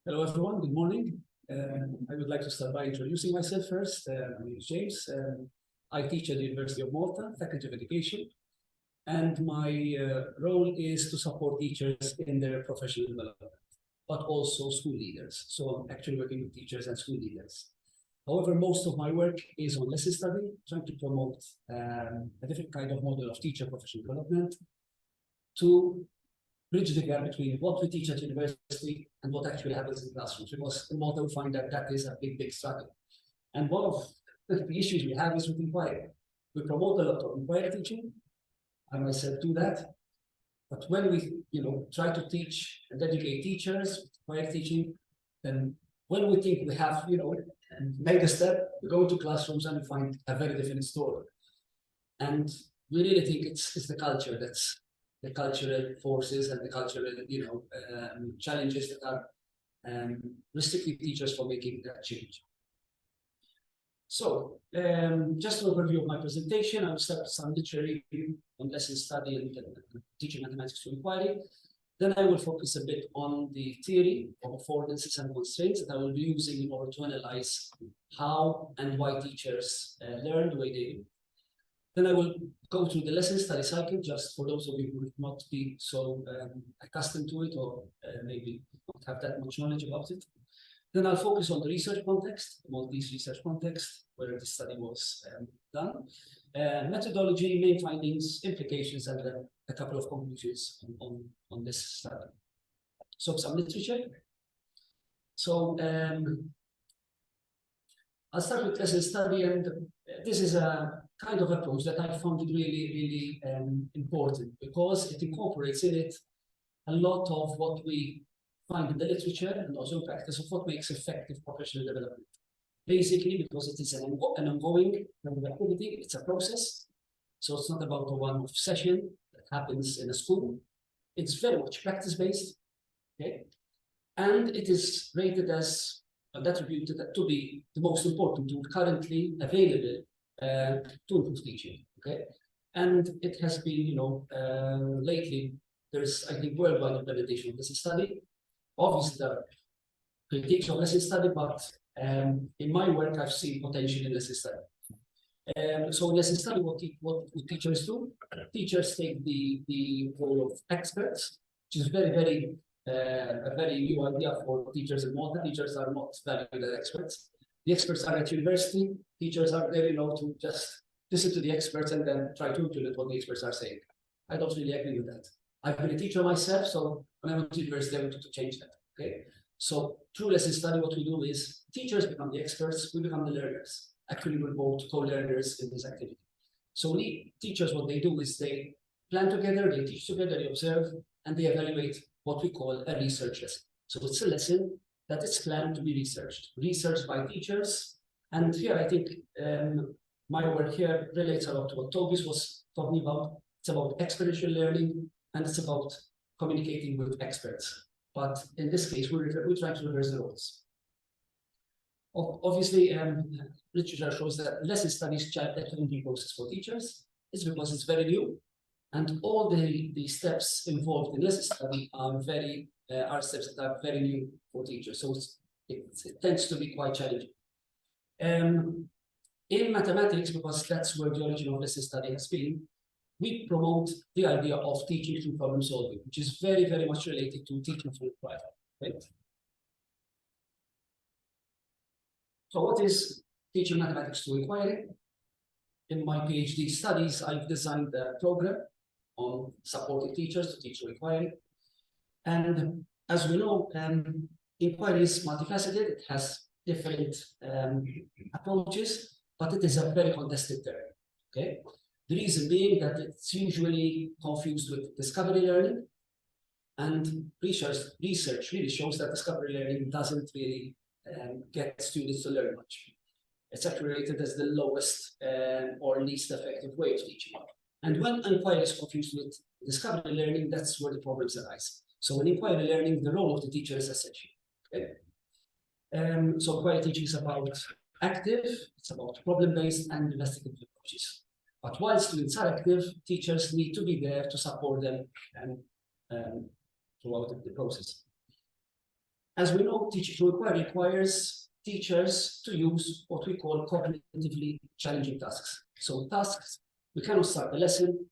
Hello, everyone. Good morning. I would like to start by introducing myself first. My name is James. I teach at the University of Malta, Faculty of Education, and my role is to support teachers in their professional development, but also school leaders. So I'm actually working with teachers and school leaders. However, most of my work is on lesson study, trying to promote a different kind of model of teacher professional development to bridge the gap between what we teach at university and what actually happens in classrooms. Because in Malta, we find that that is a big struggle. And one of the issues we have is with inquiry. We promote a lot of inquiry teaching. I myself do that. But when we, try to teach and educate teachers with inquiry teaching, then when we think we have, made a step, we go into classrooms and we find a very different story. And we really think it's the culture that's the cultural forces and the cultural, challenges that are restricting teachers from making that change. So, just an overview of my presentation. I will start with some literature on lesson study and teaching mathematics to inquiry. Then I will focus a bit on the theory of affordances and constraints that I will be using in order to analyze how and why teachers learn the way they do. Then I will go through the lesson study cycle, just for those of you who would not be so accustomed to it or maybe not have that much knowledge about it. Then I'll focus on the research context, the Maltese research context, where the study was done, methodology, main findings, implications, and a couple of conclusions on this study. So some literature. So I'll start with lesson study, and this is a kind of approach that I found really important because it incorporates in it a lot of what we find in the literature and also in practice of what makes effective professional development. Basically, because it is an ongoing kind of activity, it's a process. So it's not about a one-off session that happens in a school. It's very much practice-based, okay? And it is rated as attributed to be the most important tool currently available to improve teaching, okay? And it has been, lately, there's, I think, worldwide implementation of this study. Obviously, there are critiques of lesson study, but in my work, I've seen potential in lesson study. So in lesson study, what teachers do? Teachers take the role of experts, which is a very new idea for teachers in Malta. Teachers are not valued as experts. The experts are at university. Teachers are there, to just listen to the experts and then try to implement what the experts are saying. I don't really agree with that. I've been a teacher myself, so when I went to university, I wanted to change that. Okay, so through lesson study, what we do is teachers become the experts, we become the learners. Actually, we're both co-learners in this activity. So teachers, what they do is they plan together, they teach together, they observe, and they evaluate what we call a research lesson. So it's a lesson that is planned to be researched by teachers. And here, I think my work here relates a lot to what Tobias was talking about. It's about experiential learning, and it's about communicating with experts. But in this case, we're trying to reverse the roles. Obviously, literature shows that lesson studies challenging process for teachers. It's because it's very new, and all the steps involved in lesson study are steps that are very new for teachers. So it tends to be quite challenging. In mathematics, because that's where the origin of lesson study has been, we promote the idea of teaching through problem solving, which is very much related to teaching through inquiry. Right? So what is teaching mathematics through inquiry? In my PhD studies, I've designed a program on supporting teachers to teach through inquiry. And as we know, inquiry is multifaceted. It has different approaches, but it is a very contested term. Okay. The reason being that it's usually confused with discovery learning, and research really shows that discovery learning doesn't really get students to learn much. It's actually rated as the lowest or least effective way of teaching. And when inquiry is confused with discovery learning, that's where the problems arise. So in inquiry learning, the role of the teacher is essential. Okay? So inquiry teaching is about active, it's about problem-based and investigative approaches. But while students are active, teachers need to be there to support them and throughout the process. As we know, teaching to inquiry requires teachers to use what we call cognitively challenging tasks. So tasks, we cannot start the lesson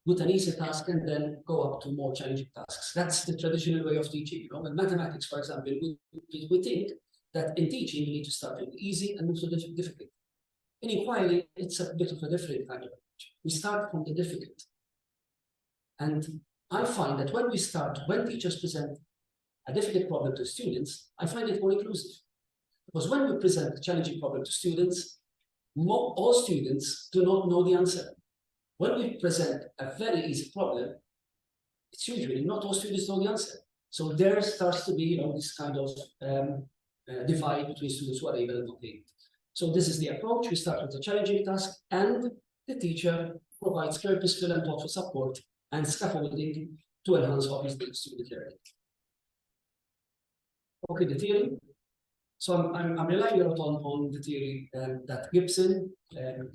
with an easy task and then go up to more challenging tasks. That's the traditional way of teaching. In mathematics, for example, we think that in teaching, you need to start with easy and move to difficult. In inquiry, it's a bit of a different kind of approach. We start from the difficult. And I find that when teachers present a difficult problem to students, I find it more inclusive. Because when we present a challenging problem to students, all students do not know the answer. When we present a very easy problem, it's usually not all students know the answer. So there starts to be, this kind of divide between students who are able and not able. So this is the approach. We start with a challenging task, and the teacher provides purposeful and thoughtful support and scaffolding to enhance obviously student learning. Okay, the theory. So I'm relying a lot on the theory that Gibson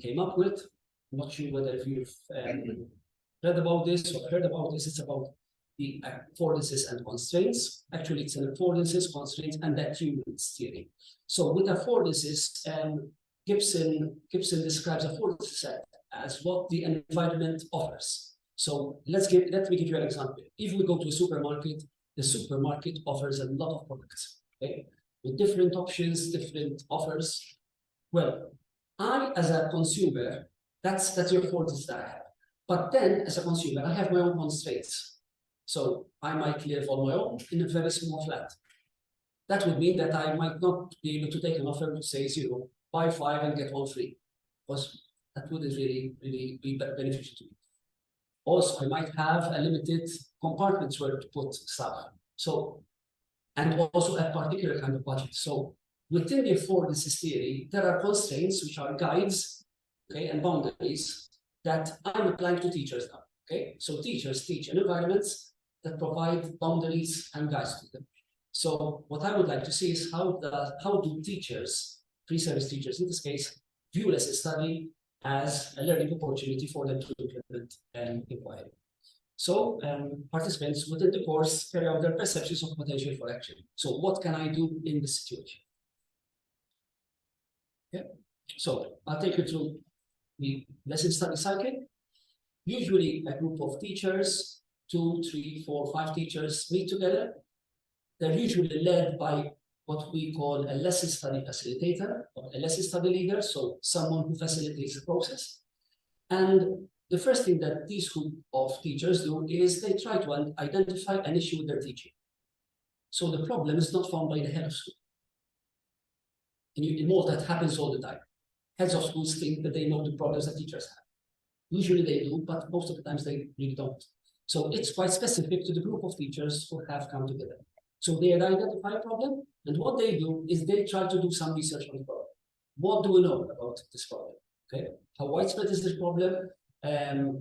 came up with. I'm not sure whether if you've read about this or heard about this. It's about the affordances and constraints. Actually, it's an affordances, constraints, and achievements theory. So with affordances, Gibson describes affordances as what the environment offers. So let me give you an example. If we go to a supermarket, the supermarket offers a lot of products, okay, with different options, different offers. Well, I, as a consumer, that's your affordance that I have. But then, as a consumer, I have my own constraints. So I might live on my own in a very small flat. That would mean that I might not be able to take an offer which says, buy 5 and get 1 free, because that wouldn't really be beneficial to me. Also, I might have a limited compartments where to put stuff. So, and also a particular kind of budget. So within the affordances theory, there are constraints which are guides, okay, and boundaries that I'm applying to teachers now. Okay, so teachers teach in environments that provide boundaries and guides to them. So what I would like to see is how do teachers, pre-service teachers in this case, view lesson study as a learning opportunity for them to implement inquiry. So participants within the course carry out their perceptions of potential for action. So what can I do in this situation? Yeah. So I'll take you through the lesson study cycle. Usually a group of teachers, 2, 3, 4, 5 teachers meet together. They're usually led by what we call a lesson study facilitator or a lesson study leader, so someone who facilitates the process. And the first thing that these group of teachers do is they try to identify an issue with their teaching. So the problem is not found by the head of school. In Malta, that happens all the time. Heads of schools think that they know the problems that teachers have. Usually they do, but most of the times they really don't. So it's quite specific to the group of teachers who have come together. So they identify a problem, and what they do is they try to do some research on the problem. What do we know about this problem? Okay, how widespread is this problem?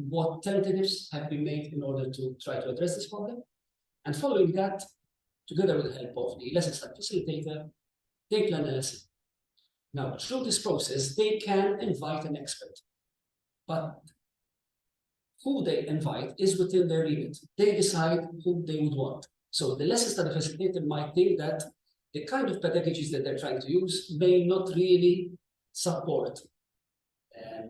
What tentatives have been made in order to try to address this problem? And following that, together with the help of the lesson study facilitator, they plan a lesson. Now, through this process, they can invite an expert, but who they invite is within their remit. They decide who they would want. So the lesson study facilitator might think that the kind of pedagogies that they're trying to use may not really support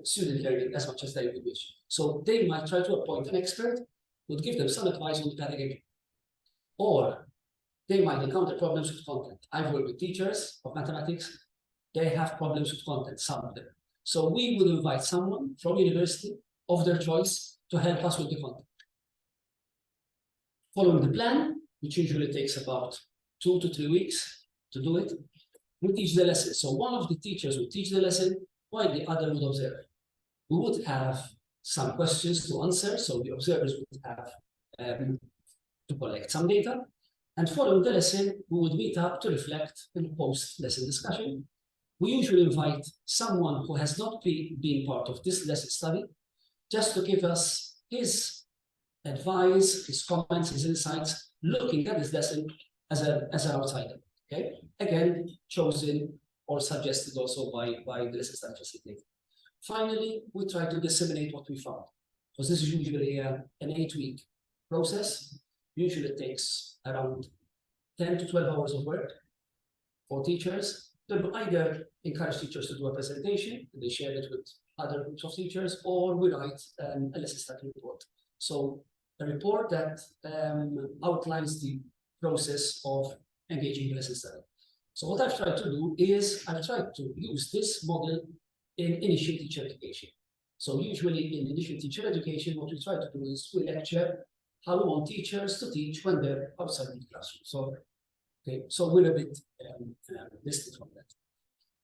student learning as much as they would wish. So they might try to appoint an expert who would give them some advice on the pedagogy. Or they might encounter problems with content. I've worked with teachers of mathematics. They have problems with content, some of them. So we would invite someone from university of their choice to help us with the content. Following the plan, which usually takes about 2 to 3 weeks to do it, we teach the lesson. So one of the teachers would teach the lesson while the other would observe. We would have some questions to answer, so the observers would have to collect some data. And following the lesson, we would meet up to reflect and post-lesson discussion. We usually invite someone who has not been part of this lesson study just to give us his advice, his comments, his insights, looking at this lesson as an outsider. Okay, again, chosen or suggested also by the lesson study facilitator. Finally, we try to disseminate what we found, because this is usually an 8-week process. Usually it takes around 10 to 12 hours of work for teachers. They will either encourage teachers to do a presentation, and they share it with other groups of teachers, or we write a lesson study report. So a report that outlines the process of engaging in lesson study. So what I've tried to do is I've tried to use this model in initial teacher education. So usually in initial teacher education, what we try to do is we lecture how we want teachers to teach when they're outside the classroom. So, okay, so we're a bit distant from that.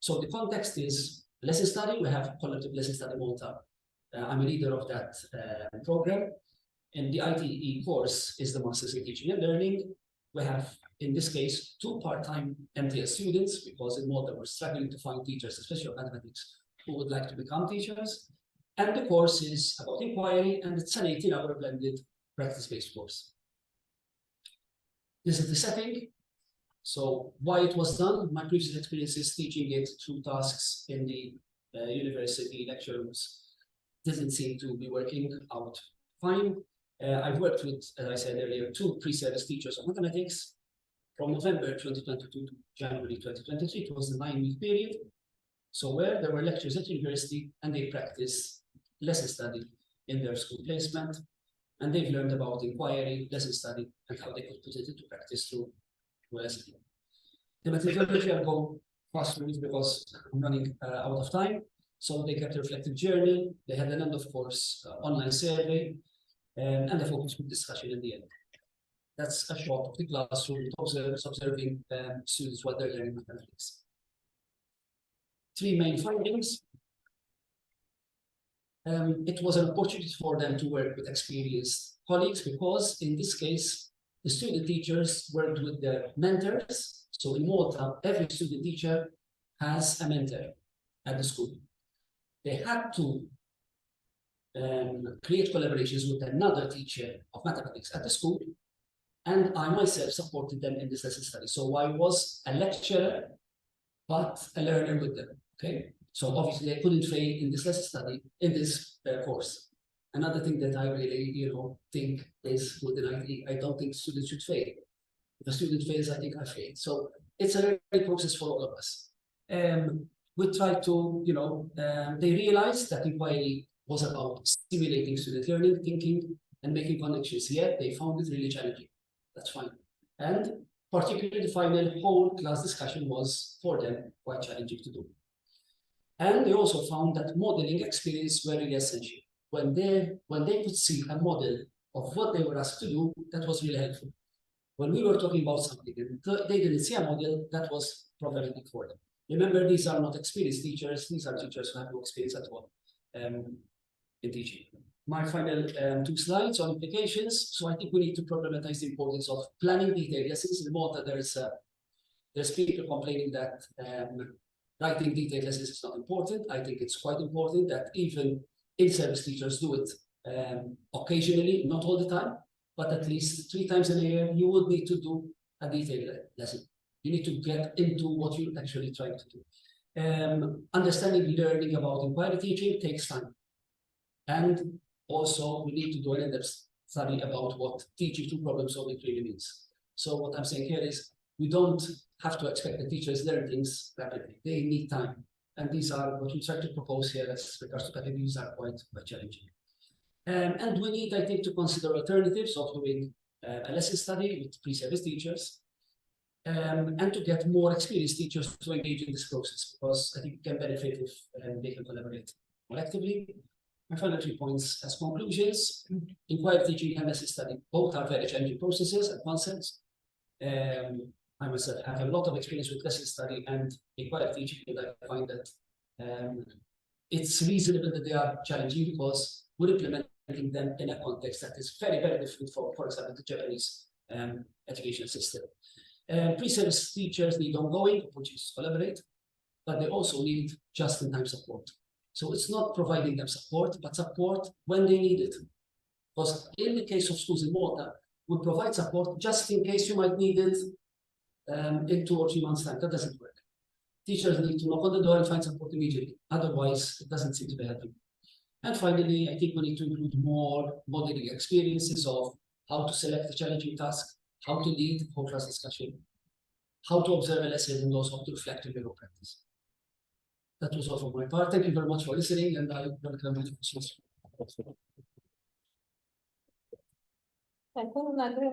So the context is lesson study. We have collective lesson study Malta. I'm a leader of that program. And the ITE course is the Masters in Teaching and Learning. We have, in this case, 2 part-time MTS students, because in Malta we're struggling to find teachers, especially of mathematics, who would like to become teachers. And the course is about inquiry, and it's an 18-hour blended practice-based course. This is the setting. So why it was done, my previous experience is teaching it through tasks in the university lecture rooms. Doesn't seem to be working out fine. I've worked with, as I said earlier, 2 pre-service teachers of mathematics. From November 2022 to January 2023, it was a 9-week period. So where there were lectures at university and they practiced lesson study in their school placement. And they've learned about inquiry, lesson study, and how they could put it into practice through lesson. The methodology I'll go fast through because I'm running out of time. So they kept a reflective journal, they had an end of course online survey, and a focus group discussion in the end. That's a shot of the classroom, observing students while they're learning mathematics. 3 main findings. It was an opportunity for them to work with experienced colleagues because in this case, the student teachers worked with their mentors. So in Malta, every student teacher has a mentor at the school. They had to create collaborations with another teacher of mathematics at the school, and I myself supported them in this lesson study. So I was a lecturer, but a learner with them, okay? So obviously they couldn't fail in this lesson study, in this course. Another thing that I really, think is with an IT, I don't think students should fail. If a student fails, I think I failed. So it's a learning process for all of us. We tried to, they realized that inquiry was about stimulating student learning, thinking, and making connections. Yet they found it really challenging. That's fine. And particularly the final whole class discussion was for them quite challenging to do. And they also found that modeling experience were really essential. When they could see a model of what they were asked to do, that was really helpful. When we were talking about something and they didn't see a model, that was problematic for them. Remember, these are not experienced teachers, these are teachers who have no experience at all in teaching. My final 2 slides on implications. So I think we need to problematize the importance of planning detailed lessons. In Malta, there's people complaining that writing detailed lessons is not important. I think it's quite important that even in-service teachers do it occasionally, not all the time, but at least 3 times in a year, you would need to do a detailed lesson. You need to get into what you're actually trying to do. Understanding learning about inquiry teaching takes time. And also, we need to do an in-depth study about what teaching through problem solving really means. So what I'm saying here is, we don't have to expect the teachers learn things rapidly. They need time. And these are what we try to propose here as regards to categories are quite challenging. And we need, I think, to consider alternatives of doing a lesson study with pre-service teachers and to get more experienced teachers to engage in this process, because I think it can benefit if they can collaborate collectively. My final 3 points as conclusions. Inquiry teaching and lesson study both are very challenging processes and concepts. I myself have a lot of experience with lesson study and inquiry teaching, and I find that it's reasonable that they are challenging because we're implementing them in a context that is very, very different from, for example, the Japanese education system. Pre-service teachers need ongoing opportunities to collaborate, but they also need just-in-time support. So it's not providing them support, but support when they need it. Because in the case of schools in Malta, we provide support just in case you might need it in 2 or 3 months' time. That doesn't work. Teachers need to knock on the door and find support immediately. Otherwise, it doesn't seem to be helping. And finally, I think we need to include more modeling experiences of how to select a challenging task, how to lead whole class discussion, how to observe a lesson, and also how to reflect on your own practice. That was all from my part. Thank you very much for listening, and I welcome your questions.